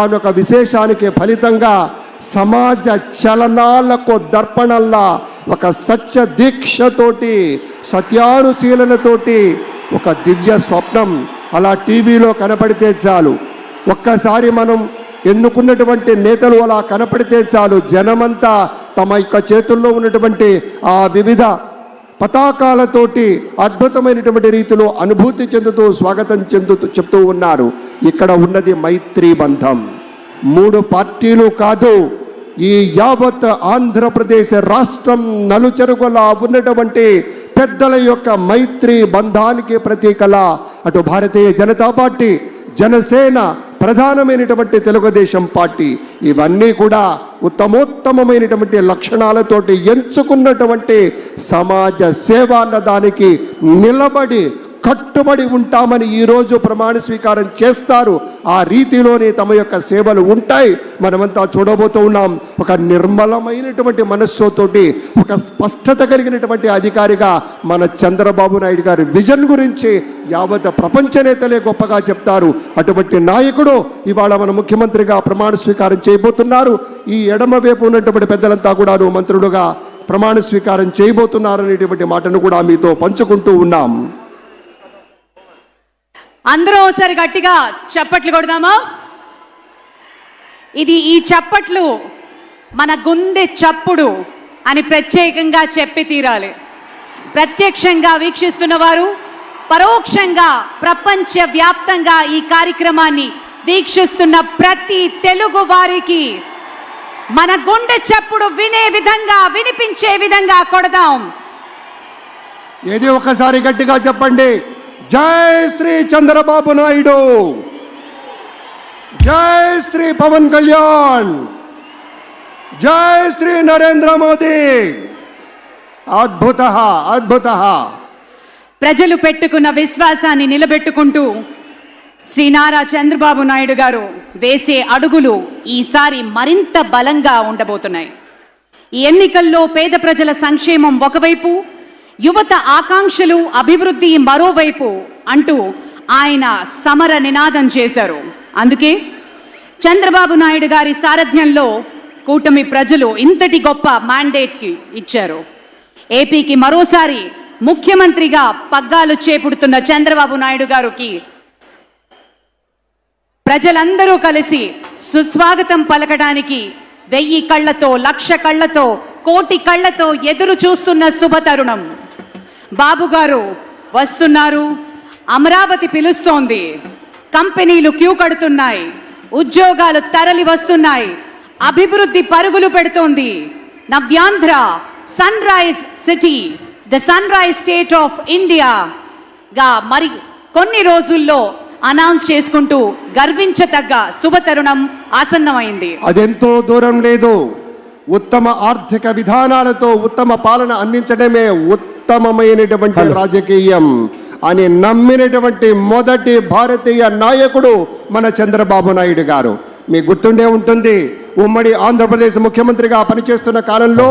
ఒక విశేషానికి ఫలితంగా సమాజ చలనాలకు దర్పణల్లా ఒక సత్య దీక్షతోటి సత్యానుశీలనతోటి ఒక దివ్య స్వప్నం అలా టీవీలో కనపడితే చాలు, ఒక్కసారి మనం ఎన్నుకున్నటువంటి నేతలు అలా కనపడితే చాలు, జనమంతా తమ యొక్క చేతుల్లో ఉన్నటువంటి ఆ వివిధ పతాకాలతోటి అద్భుతమైనటువంటి రీతిలో అనుభూతి చెందుతూ స్వాగతం చెప్తూ ఉన్నారు. ఇక్కడ ఉన్నది మైత్రీ బంధం. 3 పార్టీలు కాదు, ఈ యావత్ ఆంధ్రప్రదేశ్ రాష్ట్రం నలుచెరుగులా ఉన్నటువంటి పెద్దల యొక్క మైత్రీ బంధానికి ప్రతీకలా అటు భారతీయ జనతా పార్టీ, జనసేన, ప్రధానమైనటువంటి తెలుగుదేశం పార్టీ ఇవన్నీ కూడా ఉత్తమోత్తమైనటువంటి లక్షణాలతోటి ఎంచుకున్నటువంటి సమాజ సేవ అన్నదానికి నిలబడి కట్టుబడి ఉంటామని ఈరోజు ప్రమాణ స్వీకారం చేస్తారు. ఆ రీతిలోనే తమ యొక్క సేవలు ఉంటాయి. మనమంతా చూడబోతూ ఉన్నాం. ఒక నిర్మలమైనటువంటి మనస్సుతోటి ఒక స్పష్టత కలిగినటువంటి అధికారిగా మన చంద్రబాబు నాయుడు గారి విజన్ గురించి యావత్ ప్రపంచ నేతలే గొప్పగా చెప్తారు. అటువంటి నాయకుడు ఇవాళ మన ముఖ్యమంత్రిగా ప్రమాణ స్వీకారం చేయబోతున్నారు. ఈ ఎడమ వైపు ఉన్నటువంటి పెద్దలంతా కూడా మంత్రులుగా ప్రమాణ స్వీకారం చేయబోతున్నారనేటువంటి మాటను కూడా మీతో పంచుకుంటూ ఉన్నాం. అందరూ ఒకసారి గట్టిగా చప్పట్లు కొడదామా? ఈ చప్పట్లు మన గుండె చప్పుడు అని ప్రత్యేకంగా చెప్పి తీరాలి. ప్రత్యక్షంగా వీక్షిస్తున్న వారు, పరోక్షంగా ప్రపంచ వ్యాప్తంగా ఈ కార్యక్రమాన్ని వీక్షిస్తున్న ప్రతి తెలుగు వారికి మన గుండె చప్పుడు వినే విధంగా, వినిపించే విధంగా కొడదాం. ఏది ఒకసారి గట్టిగా చెప్పండి. జై శ్రీ చంద్రబాబు నాయుడు, జై శ్రీ పవన్ కళ్యాణ్, జై శ్రీ నరేంద్ర మోదీ. అద్భుత అద్భుత. ప్రజలు పెట్టుకున్న విశ్వాసాన్ని నిలబెట్టుకుంటూ శ్రీ నారా చంద్రబాబు నాయుడు గారు వేసే అడుగులు ఈసారి మరింత బలంగా ఉండబోతున్నాయి. ఈ ఎన్నికల్లో పేద ప్రజల సంక్షేమం ఒకవైపు, యువత ఆకాంక్షలు, అభివృద్ధి మరోవైపు అంటూ ఆయన సమర నినాదం చేశారు. అందుకే చంద్రబాబు నాయుడు గారి సారథ్యంలో కూటమి ప్రజలు ఇంతటి గొప్ప మ్యాండేట్కి ఇచ్చారు. ఏపీకి మరోసారి ముఖ్యమంత్రిగా పగ్గాలు చేపడుతున్న చంద్రబాబు నాయుడు గారికి ప్రజలందరూ కలిసి సుస్వాగతం పలకడానికి 1000 కళ్ళతో, 1,00,000 కళ్ళతో, 1,00,00,000 కళ్ళతో ఎదురు చూస్తున్న శుభతరుణం. బాబు గారు వస్తున్నారు. అమరావతి పిలుస్తోంది. కంపెనీలు క్యూ కడుతున్నాయి. ఉద్యోగాలు తరలి వస్తున్నాయి. అభివృద్ధి పరుగులు పెడుతోంది. Navyandhra, sunrise city, the sunrise state of ఇండియాగా మరి కొన్ని రోజుల్లో అనౌన్స్ చేసుకుంటూ గర్వించదగ్గ శుభతరుణం ఆసన్నమైంది. అదెంతో దూరం లేదు. ఉత్తమ ఆర్థిక విధానాలతో ఉత్తమ పాలన అందించడమే ఉత్తమమైనటువంటి రాజకీయం అని నమ్మినటువంటి మొదటి భారతీయ నాయకుడు మన చంద్రబాబు నాయుడు గారు. మీకు గుర్తుండే ఉంటుంది, ఉమ్మడి ఆంధ్రప్రదేశ్ ముఖ్యమంత్రిగా పనిచేస్తున్న కాలంలో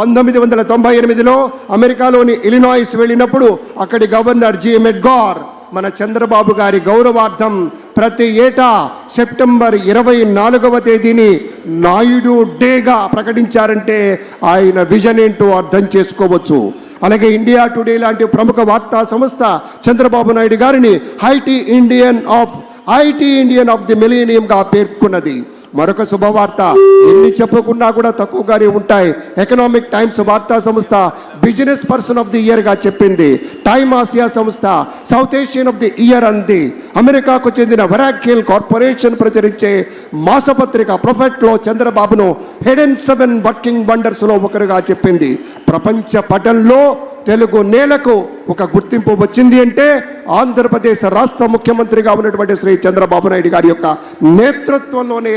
1998లో అమెరికాలోని ఇలినాయిస్ వెళ్ళినప్పుడు అక్కడి గవర్నర్ జి మెడ్గార్ మన చంద్రబాబు గారి గౌరవార్థం ప్రతి ఏటా సెప్టెంబర్ 24వ తేదీని నాయుడు డేగా ప్రకటించారంటే ఆయన విజన్ ఏంటో అర్థం చేసుకోవచ్చు. అలాగే ఇండియా టుడే లాంటి ప్రముఖ వార్తా సంస్థ చంద్రబాబు నాయుడు గారిని ఐటీ ఇండియన్ ఆఫ్ ది మిలీనియంగా పేర్కొన్నది. మరొక శుభవార్త, ఎన్ని చెప్పుకున్నా కూడా తక్కువగానే ఉంటాయి. ఎకనామిక్ టైమ్స్ వార్తా సంస్థ బిజినెస్ పర్సన్ ఆఫ్ ది ఇయర్గా చెప్పింది. టైమ్ ఆసియా సంస్థ south Asian of the year అంది. అమెరికాకు చెందిన వెరాకిల్ కార్పొరేషన్ ప్రచురించే మాసపత్రిక ప్రొఫెట్లో చంద్రబాబును హిడెన్ 7 వర్కింగ్ వండర్స్లో ఒకరుగా చెప్పింది. ప్రపంచ పటంలో తెలుగు నేలకు ఒక గుర్తింపు వచ్చింది అంటే ఆంధ్రప్రదేశ్ రాష్ట్ర ముఖ్యమంత్రిగా ఉన్నటువంటి శ్రీ చంద్రబాబు నాయుడు గారి యొక్క నేతృత్వంలోనే